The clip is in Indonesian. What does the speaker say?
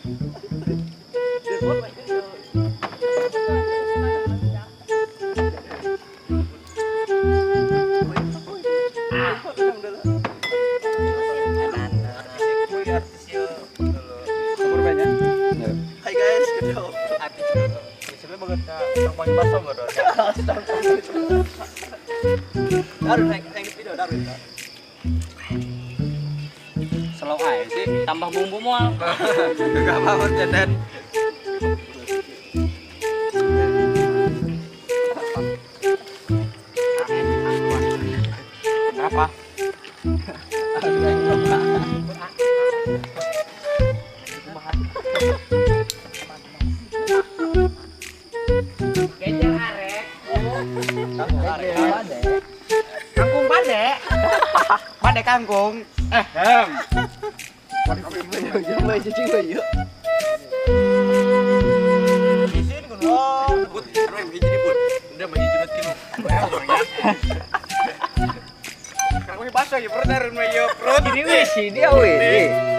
Hai guys, gitu. Sebenarnya banget yang main basah baru. Daru naik video daru itu. Slow aja sih, tambah bumbu mual. Enggak apa-apa dan Apa? Kejar arek. Kangkung pade. Pade kangkung. cicing yuk. Isin kuno. But, rem hiji di but. Udah mah hiji tinu. Kamu basah ya, bro, darun mah ya, bro. Ini wis dia wis.